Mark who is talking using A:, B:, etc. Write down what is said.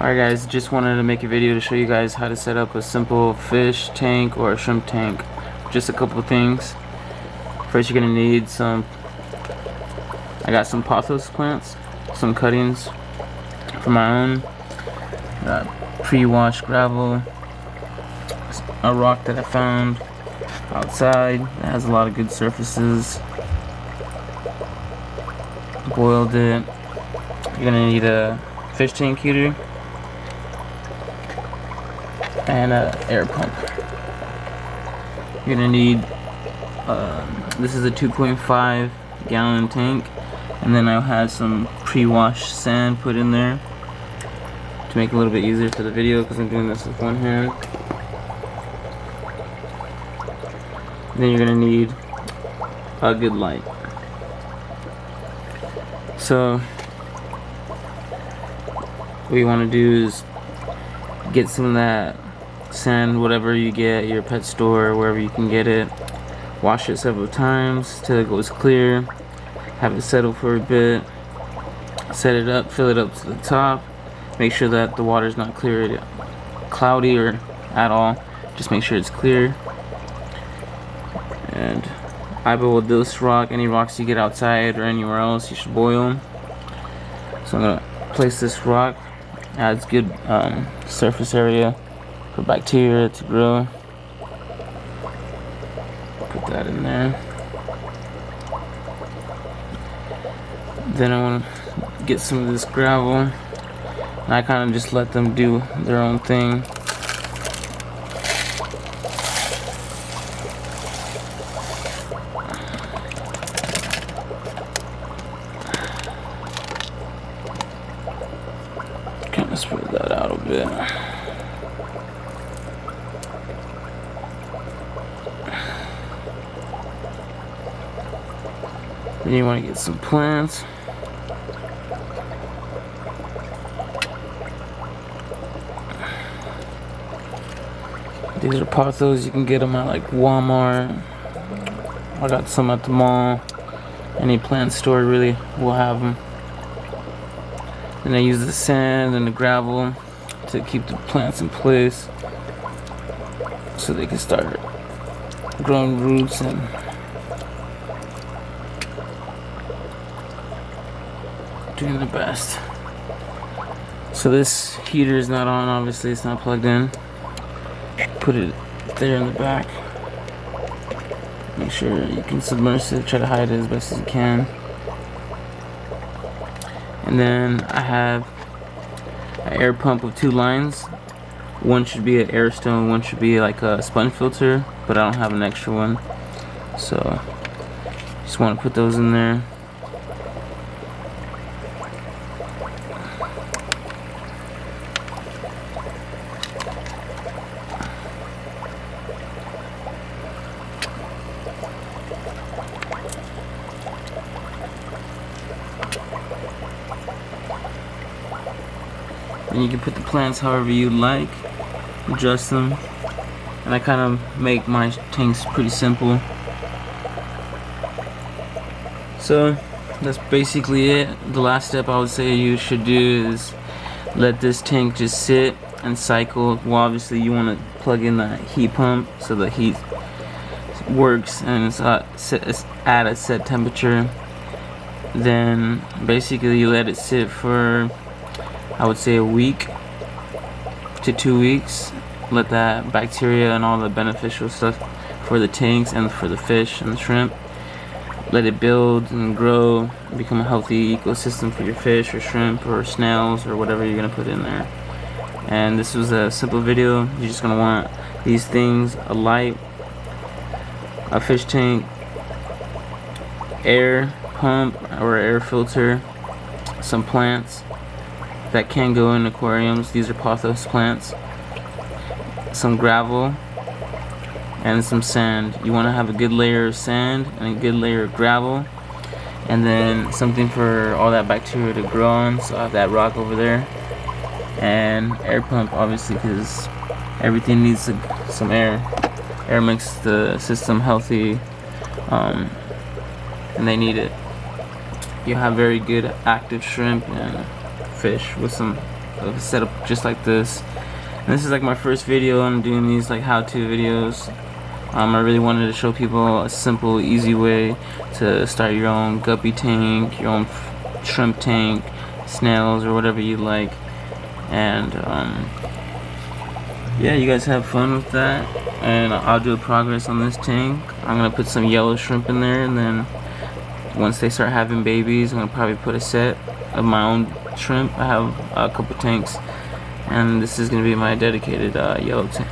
A: Alright guys, just wanted to make a video to show you guys how to set up a simple fish tank or a shrimp tank. Just a couple of things. First you're going to need I got some pothos plants, some cuttings for my own, pre-washed gravel, a rock that I found outside that has a lot of good surfaces, boiled it. You're going to need a fish tank heater and an air pump. You're gonna need this is a 2.5 gallon tank, and then I'll have some pre-washed sand put in there to make it a little bit easier for the video because I'm doing this with one hand. Then you're gonna need a good light. So what you want to do is get some of that sand, whatever you get at your pet store, wherever you can get it. Wash it several times till it goes clear. Have it settle for a bit. Set it up, fill it up to the top. Make sure that the water is not clear, cloudy or at all. Just make sure it's clear. And I boiled this rock. Any rocks you get outside or anywhere else, you should boil them. So I'm gonna place this rock. Adds good surface area for bacteria to grow. Put that in there. Then I want to get some of this gravel, and I kind of just let them do their own thing. Kind of spread that out a bit. Then you want to get some plants. These are pothos. You can get them at like Walmart. I got some at the mall. Any plant store really will have them. Then I use the sand and the gravel to keep the plants in place so they can start growing roots and doing the best. So this heater is not on, obviously it's not plugged in. Put it there in the back. Make sure you can submerge it, try to hide it as best as you can. And then I have an air pump with 2 lines. One should be an air stone, one should be like a sponge filter, but I don't have an extra one. So just want to put those in there. And you can put the plants however you like, adjust them, and I kind of make my tanks pretty simple. So that's basically it. The last step I would say you should do is let this tank just sit and cycle. Well, obviously you want to plug in the heat pump so the heat works and it's at a set temperature. Then basically you let it sit for, I would say, a week to 2 weeks. Let that bacteria and all the beneficial stuff for the tanks and for the fish and the shrimp, let it build and grow, become a healthy ecosystem for your fish or shrimp or snails or whatever you're gonna put in there. And this was a simple video. You're just gonna want these things: a light, a fish tank, air pump or air filter, some plants that can go in aquariums. These are pothos plants, some gravel, and some sand. You want to have a good layer of sand and a good layer of gravel, and then something for all that bacteria to grow on. So I have that rock over there, and air pump, obviously, because everything needs some air. Air makes the system healthy, and they need it. You have very good active shrimp and fish with some of a setup just like this. And this is like my first video on doing these like how-to videos. I really wanted to show people a simple, easy way to start your own guppy tank, your own shrimp tank, snails, or whatever you like. And yeah, you guys have fun with that. And I'll do a progress on this tank. I'm gonna put some yellow shrimp in there, and then once they start having babies, I'm gonna probably put a set of my own shrimp. I have a couple tanks, and this is gonna be my dedicated yellow tank.